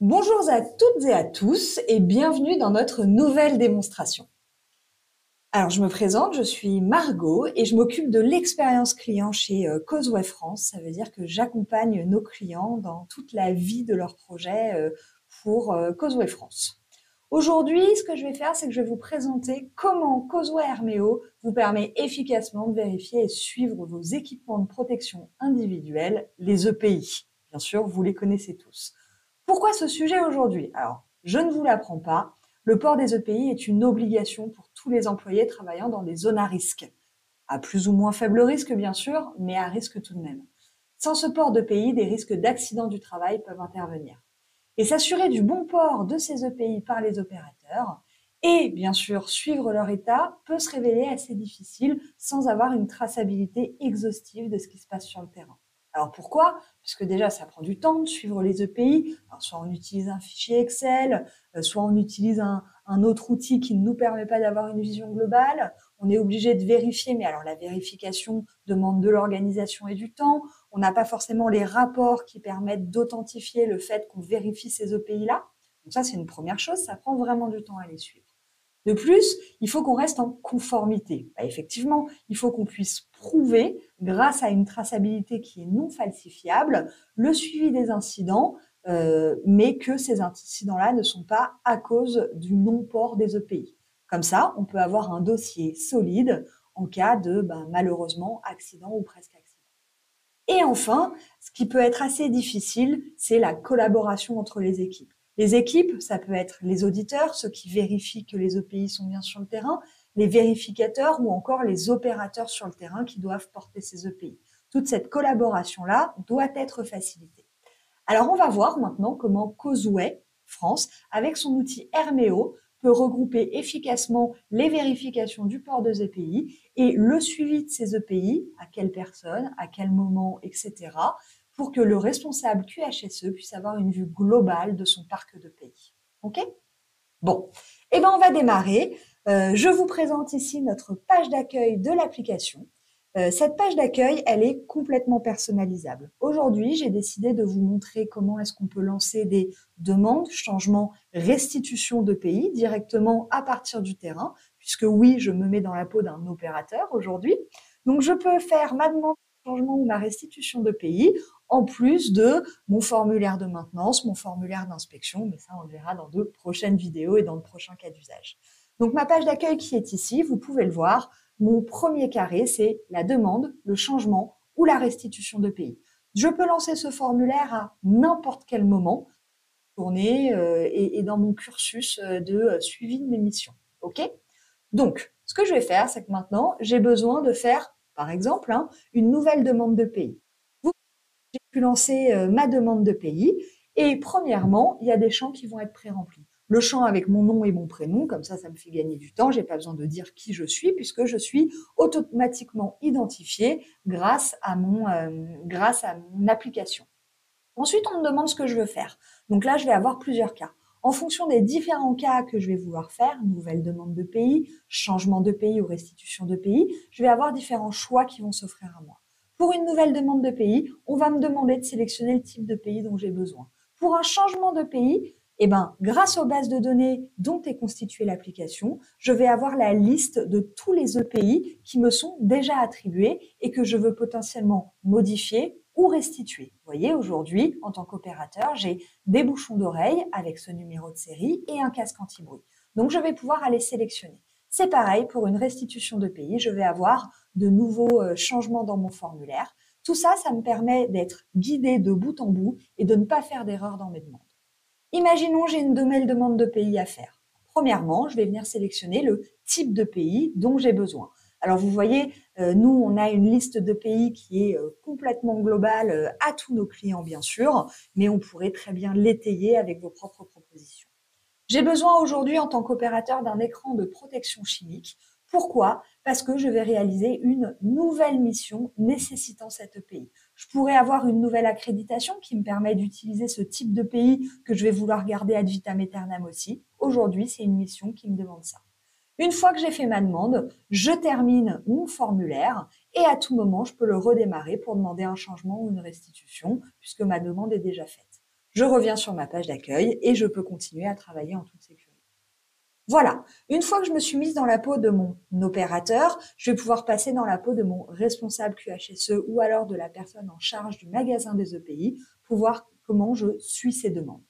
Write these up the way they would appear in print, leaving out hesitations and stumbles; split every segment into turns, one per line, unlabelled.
Bonjour à toutes et à tous et bienvenue dans notre nouvelle démonstration. Alors je me présente, je suis Margot et je m'occupe de l'expérience client chez Causeway France. Ça veut dire que j'accompagne nos clients dans toute la vie de leur projet pour Causeway France. Aujourd'hui, ce que je vais faire, c'est que je vais vous présenter comment Causeway Herméo vous permet efficacement de vérifier et suivre vos équipements de protection individuelle, les EPI. Bien sûr, vous les connaissez tous. Pourquoi ce sujet aujourd'hui? Alors, je ne vous l'apprends pas. Le port des EPI est une obligation pour tous les employés travaillant dans des zones à risque. À plus ou moins faible risque, bien sûr, mais à risque tout de même. Sans ce port d'EPI, des risques d'accident du travail peuvent intervenir. Et s'assurer du bon port de ces EPI par les opérateurs et, bien sûr, suivre leur état peut se révéler assez difficile sans avoir une traçabilité exhaustive de ce qui se passe sur le terrain. Alors pourquoi? Parce que déjà, ça prend du temps de suivre les EPI. Alors, soit on utilise un fichier Excel, soit on utilise un autre outil qui ne nous permet pas d'avoir une vision globale. On est obligé de vérifier, mais alors la vérification demande de l'organisation et du temps. On n'a pas forcément les rapports qui permettent d'authentifier le fait qu'on vérifie ces EPI-là. Donc ça, c'est une première chose, ça prend vraiment du temps à les suivre. De plus, il faut qu'on reste en conformité. Effectivement, il faut qu'on puisse prouver, grâce à une traçabilité qui est non falsifiable, le suivi des incidents, mais que ces incidents-là ne sont pas à cause du non-port des EPI. Comme ça, on peut avoir un dossier solide en cas de, malheureusement, accident ou presque accident. Et enfin, ce qui peut être assez difficile, c'est la collaboration entre les équipes. Les équipes, ça peut être les auditeurs, ceux qui vérifient que les EPI sont bien sur le terrain, les vérificateurs ou encore les opérateurs sur le terrain qui doivent porter ces EPI. Toute cette collaboration-là doit être facilitée. Alors, on va voir maintenant comment Causeway France, avec son outil Herméo, peut regrouper efficacement les vérifications du port des EPI et le suivi de ces EPI, à quelle personne, à quel moment, etc., pour que le responsable QHSE puisse avoir une vue globale de son parc d'EPI. OK? Bon, eh ben on va démarrer. Je vous présente ici notre page d'accueil de l'application. Cette page d'accueil, elle est complètement personnalisable. Aujourd'hui, j'ai décidé de vous montrer comment est-ce qu'on peut lancer des demandes, changements, restitutions d'EPI directement à partir du terrain, puisque oui, je me mets dans la peau d'un opérateur aujourd'hui. Donc, je peux faire ma demande de changement ou ma restitution d'EPI en plus de mon formulaire de maintenance, mon formulaire d'inspection, mais ça, on le verra dans de prochaines vidéos et dans de prochains cas d'usage. Donc, ma page d'accueil qui est ici, vous pouvez le voir, mon premier carré, c'est la demande, le changement ou la restitution d'EPI. Je peux lancer ce formulaire à n'importe quel moment, tourner et dans mon cursus de suivi de mes missions. OK? Donc, ce que je vais faire, c'est que maintenant, j'ai besoin de faire, par exemple, une nouvelle demande d'EPI. J'ai pu lancer ma demande d'EPI et premièrement, il y a des champs qui vont être pré-remplis. Le champ avec mon nom et mon prénom, comme ça me fait gagner du temps. J'ai pas besoin de dire qui je suis puisque je suis automatiquement identifiée grâce à mon application. Ensuite, on me demande ce que je veux faire. Donc là, je vais avoir plusieurs cas. En fonction des différents cas que je vais vouloir faire, nouvelle demande de pays, changement de pays ou restitution de pays, je vais avoir différents choix qui vont s'offrir à moi. Pour une nouvelle demande de pays, on va me demander de sélectionner le type de pays dont j'ai besoin. Pour un changement de pays, grâce aux bases de données dont est constituée l'application, je vais avoir la liste de tous les EPI qui me sont déjà attribués et que je veux potentiellement modifier ou restituer. Vous voyez, aujourd'hui, en tant qu'opérateur, j'ai des bouchons d'oreille avec ce numéro de série et un casque anti-bruit. Donc, je vais pouvoir aller sélectionner. C'est pareil pour une restitution de pays. Je vais avoir de nouveaux changements dans mon formulaire. Tout ça, ça me permet d'être guidé de bout en bout et de ne pas faire d'erreur dans mes demandes. Imaginons, j'ai une nouvelle demande de pays à faire. Premièrement, je vais venir sélectionner le type de pays dont j'ai besoin. Alors, vous voyez, nous, on a une liste de pays qui est complètement globale à tous nos clients, bien sûr, mais on pourrait très bien l'étayer avec vos propres propositions. J'ai besoin aujourd'hui, en tant qu'opérateur, d'un écran de protection chimique. Pourquoi? Parce que je vais réaliser une nouvelle mission nécessitant cet EPI. Je pourrais avoir une nouvelle accréditation qui me permet d'utiliser ce type de pays que je vais vouloir garder ad vitam aeternam aussi. Aujourd'hui, c'est une mission qui me demande ça. Une fois que j'ai fait ma demande, je termine mon formulaire et à tout moment, je peux le redémarrer pour demander un changement ou une restitution puisque ma demande est déjà faite. je reviens sur ma page d'accueil et je peux continuer à travailler en toute sécurité. Voilà, une fois que je me suis mise dans la peau de mon opérateur, je vais pouvoir passer dans la peau de mon responsable QHSE ou alors de la personne en charge du magasin des EPI pour voir comment je suis ces demandes.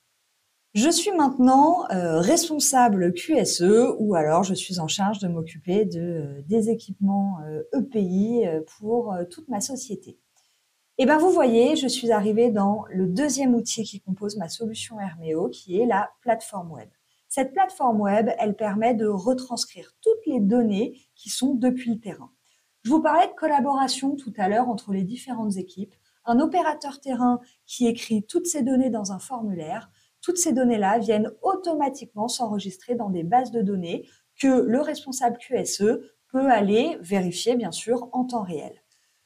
Je suis maintenant responsable QSE ou alors je suis en charge de m'occuper des équipements EPI pour toute ma société. Et bien vous voyez, je suis arrivée dans le deuxième outil qui compose ma solution Herméo, qui est la plateforme web. Cette plateforme web, elle permet de retranscrire toutes les données qui sont depuis le terrain. Je vous parlais de collaboration tout à l'heure entre les différentes équipes. Un opérateur terrain qui écrit toutes ces données dans un formulaire, toutes ces données-là viennent automatiquement s'enregistrer dans des bases de données que le responsable QSE peut aller vérifier, bien sûr, en temps réel.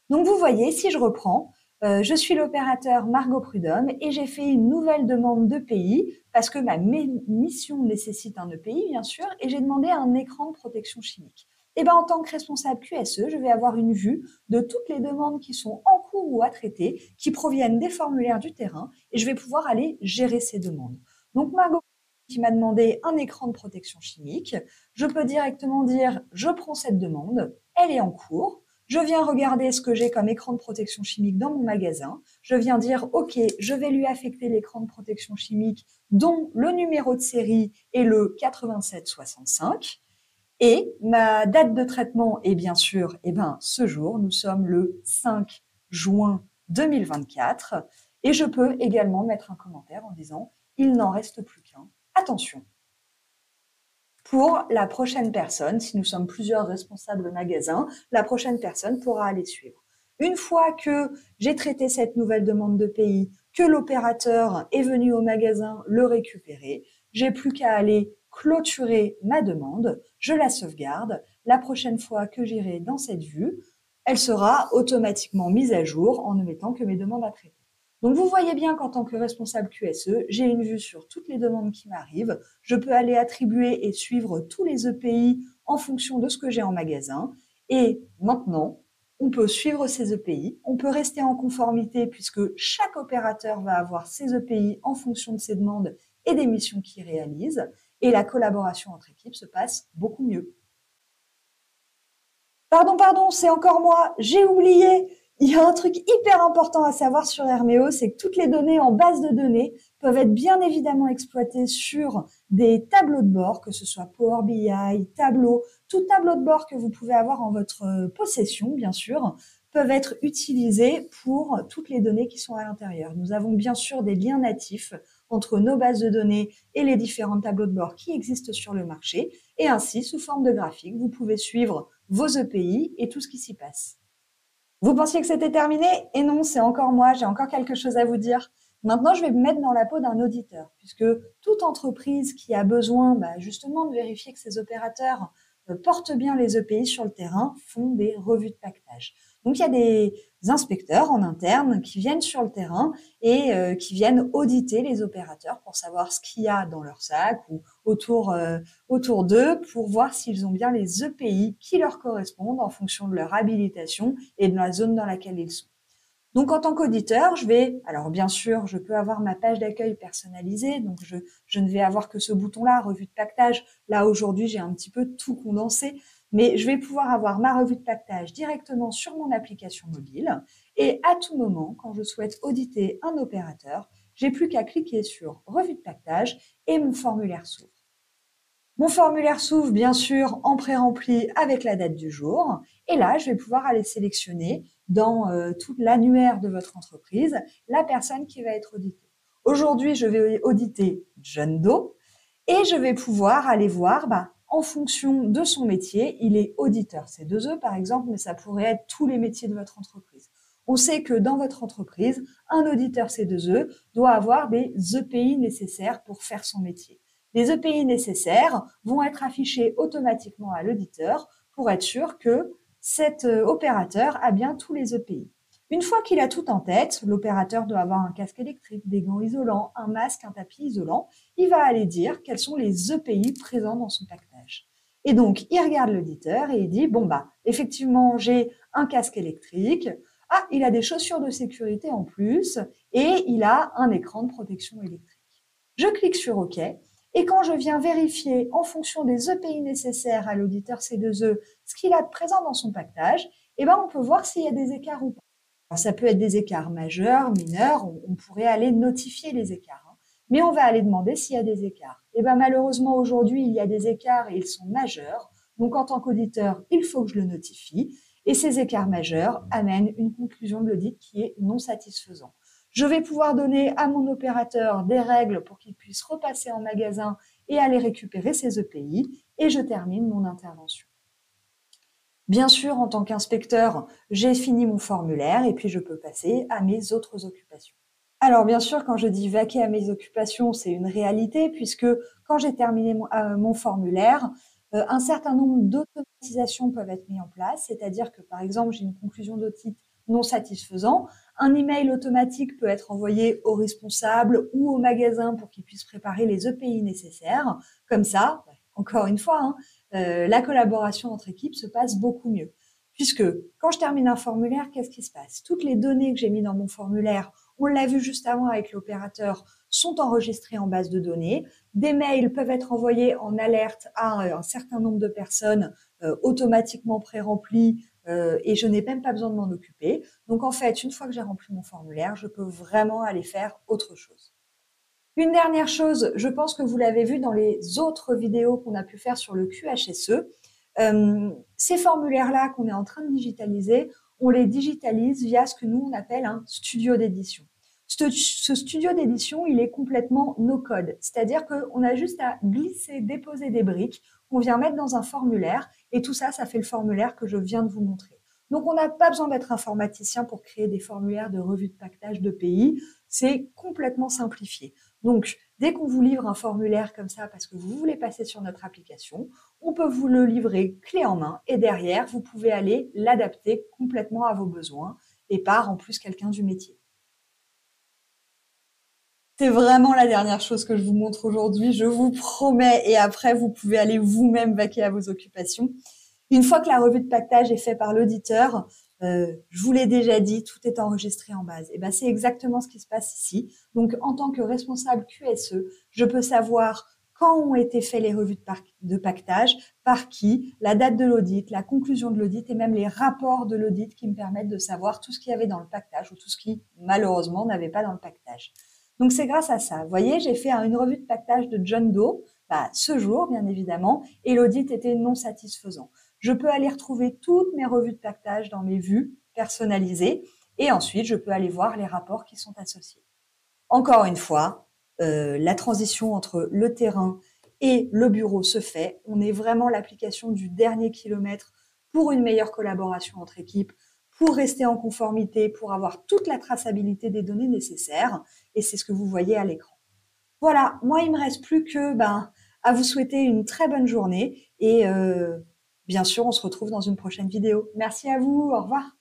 Donc vous voyez, si je reprends, je suis l'opérateur Margot Prudhomme et j'ai fait une nouvelle demande d'EPI parce que ma mission nécessite un EPI, bien sûr, et j'ai demandé un écran de protection chimique. Et bien, en tant que responsable QSE, je vais avoir une vue de toutes les demandes qui sont en cours ou à traiter, qui proviennent des formulaires du terrain, et je vais pouvoir aller gérer ces demandes. Donc Margot qui m'a demandé un écran de protection chimique, je peux directement dire « je prends cette demande, elle est en cours ». Je viens regarder ce que j'ai comme écran de protection chimique dans mon magasin. Je viens dire, OK, je vais lui affecter l'écran de protection chimique dont le numéro de série est le 8765. Et ma date de traitement est bien sûr, ce jour, nous sommes le 5 juin 2024. Et je peux également mettre un commentaire en disant, il n'en reste plus qu'un. Attention. Pour la prochaine personne, si nous sommes plusieurs responsables magasin, la prochaine personne pourra aller suivre. Une fois que j'ai traité cette nouvelle demande de pays, que l'opérateur est venu au magasin le récupérer, j'ai plus qu'à aller clôturer ma demande, je la sauvegarde. La prochaine fois que j'irai dans cette vue, elle sera automatiquement mise à jour en ne mettant que mes demandes à traiter. Donc vous voyez bien qu'en tant que responsable QSE, j'ai une vue sur toutes les demandes qui m'arrivent. Je peux aller attribuer et suivre tous les EPI en fonction de ce que j'ai en magasin. Et maintenant, on peut suivre ces EPI, on peut rester en conformité puisque chaque opérateur va avoir ses EPI en fonction de ses demandes et des missions qu'il réalise. Et la collaboration entre équipes se passe beaucoup mieux. Pardon, c'est encore moi, j'ai oublié. Il y a un truc hyper important à savoir sur Herméo, c'est que toutes les données en base de données peuvent être bien évidemment exploitées sur des tableaux de bord, que ce soit Power BI, Tableau, tout tableau de bord que vous pouvez avoir en votre possession, bien sûr, peuvent être utilisés pour toutes les données qui sont à l'intérieur. Nous avons bien sûr des liens natifs entre nos bases de données et les différents tableaux de bord qui existent sur le marché. Et ainsi, sous forme de graphique, vous pouvez suivre vos EPI et tout ce qui s'y passe. Vous pensiez que c'était terminé? Et non, c'est encore moi, j'ai encore quelque chose à vous dire. Maintenant, je vais me mettre dans la peau d'un auditeur, puisque toute entreprise qui a besoin justement de vérifier que ses opérateurs portent bien les EPI sur le terrain font des revues de pactage. Donc, il y a des inspecteurs en interne qui viennent sur le terrain et qui viennent auditer les opérateurs pour savoir ce qu'il y a dans leur sac ou autour d'eux pour voir s'ils ont bien les EPI qui leur correspondent en fonction de leur habilitation et de la zone dans laquelle ils sont. Donc, en tant qu'auditeur, alors bien sûr, je peux avoir ma page d'accueil personnalisée, donc je ne vais avoir que ce bouton-là, revue de pactage. Là, aujourd'hui, j'ai un petit peu tout condensé, mais je vais pouvoir avoir ma revue de pactage directement sur mon application mobile. Et à tout moment, quand je souhaite auditer un opérateur, j'ai plus qu'à cliquer sur revue de pactage et mon formulaire s'ouvre. Mon formulaire s'ouvre bien sûr en pré-rempli avec la date du jour. Et là, je vais pouvoir aller sélectionner dans tout l'annuaire de votre entreprise la personne qui va être auditée. Aujourd'hui, je vais auditer John Doe et je vais pouvoir aller voir en fonction de son métier, il est auditeur C2E par exemple, mais ça pourrait être tous les métiers de votre entreprise. On sait que dans votre entreprise, un auditeur C2E doit avoir des EPI nécessaires pour faire son métier. Les EPI nécessaires vont être affichés automatiquement à l'auditeur pour être sûr que cet opérateur a bien tous les EPI. Une fois qu'il a tout en tête, l'opérateur doit avoir un casque électrique, des gants isolants, un masque, un tapis isolant. Il va aller dire quels sont les EPI présents dans son pactage. Et donc, il regarde l'auditeur et il dit, effectivement, j'ai un casque électrique. Ah, il a des chaussures de sécurité en plus et il a un écran de protection électrique. Je clique sur OK et quand je viens vérifier en fonction des EPI nécessaires à l'auditeur C2E ce qu'il a de présent dans son pactage, eh ben, on peut voir s'il y a des écarts ou pas. Alors, ça peut être des écarts majeurs, mineurs, on pourrait aller notifier les écarts, hein, mais on va aller demander s'il y a des écarts. Eh ben, malheureusement, aujourd'hui, il y a des écarts et ils sont majeurs. Donc, en tant qu'auditeur, il faut que je le notifie. Et ces écarts majeurs amènent une conclusion de l'audit qui est non satisfaisante. Je vais pouvoir donner à mon opérateur des règles pour qu'il puisse repasser en magasin et aller récupérer ses EPI. Et je termine mon intervention. Bien sûr, en tant qu'inspecteur, j'ai fini mon formulaire et puis je peux passer à mes autres occupations. Alors bien sûr, quand je dis vaquer à mes occupations, c'est une réalité puisque quand j'ai terminé mon formulaire, un certain nombre d'automatisations peuvent être mises en place, c'est-à-dire que par exemple, j'ai une conclusion d'audit non satisfaisant, un email automatique peut être envoyé au responsable ou au magasin pour qu'il puisse préparer les EPI nécessaires. Comme ça, encore une fois, hein, la collaboration entre équipes se passe beaucoup mieux. Puisque quand je termine un formulaire, qu'est-ce qui se passe? Toutes les données que j'ai mises dans mon formulaire, on l'a vu juste avant avec l'opérateur, sont enregistrées en base de données. Des mails peuvent être envoyés en alerte à un certain nombre de personnes automatiquement pré-remplis et je n'ai même pas besoin de m'en occuper. Donc en fait, une fois que j'ai rempli mon formulaire, je peux vraiment aller faire autre chose. Une dernière chose, je pense que vous l'avez vu dans les autres vidéos qu'on a pu faire sur le QHSE, ces formulaires-là qu'on est en train de digitaliser, on les digitalise via ce que nous, on appelle un studio d'édition. Ce studio d'édition, il est complètement no-code, c'est-à-dire qu'on a juste à glisser, déposer des briques qu'on vient mettre dans un formulaire et tout ça, ça fait le formulaire que je viens de vous montrer. Donc, on n'a pas besoin d'être informaticien pour créer des formulaires de revue de pactage de pays. C'est complètement simplifié. Donc, dès qu'on vous livre un formulaire comme ça parce que vous voulez passer sur notre application, on peut vous le livrer clé en main et derrière, vous pouvez aller l'adapter complètement à vos besoins et par en plus quelqu'un du métier. C'est vraiment la dernière chose que je vous montre aujourd'hui, je vous promets, et après vous pouvez aller vous-même vaquer à vos occupations. Une fois que la revue de pactage est faite par l'auditeur, je vous l'ai déjà dit, tout est enregistré en base. Et ben c'est exactement ce qui se passe ici. Donc en tant que responsable QSE, je peux savoir quand ont été faites les revues de pactage, par qui, la date de l'audit, la conclusion de l'audit et même les rapports de l'audit qui me permettent de savoir tout ce qu'il y avait dans le pactage ou tout ce qui malheureusement n'avait pas dans le pactage. Donc c'est grâce à ça. Vous voyez, j'ai fait une revue de pactage de John Doe, ce jour bien évidemment, et l'audit était non satisfaisant. Je peux aller retrouver toutes mes revues de pactage dans mes vues personnalisées et ensuite je peux aller voir les rapports qui sont associés. Encore une fois, la transition entre le terrain et le bureau se fait. On est vraiment l'application du dernier kilomètre pour une meilleure collaboration entre équipes, pour rester en conformité, pour avoir toute la traçabilité des données nécessaires. Et c'est ce que vous voyez à l'écran. Voilà, moi, il me reste plus que à vous souhaiter une très bonne journée. Et bien sûr, on se retrouve dans une prochaine vidéo. Merci à vous, au revoir.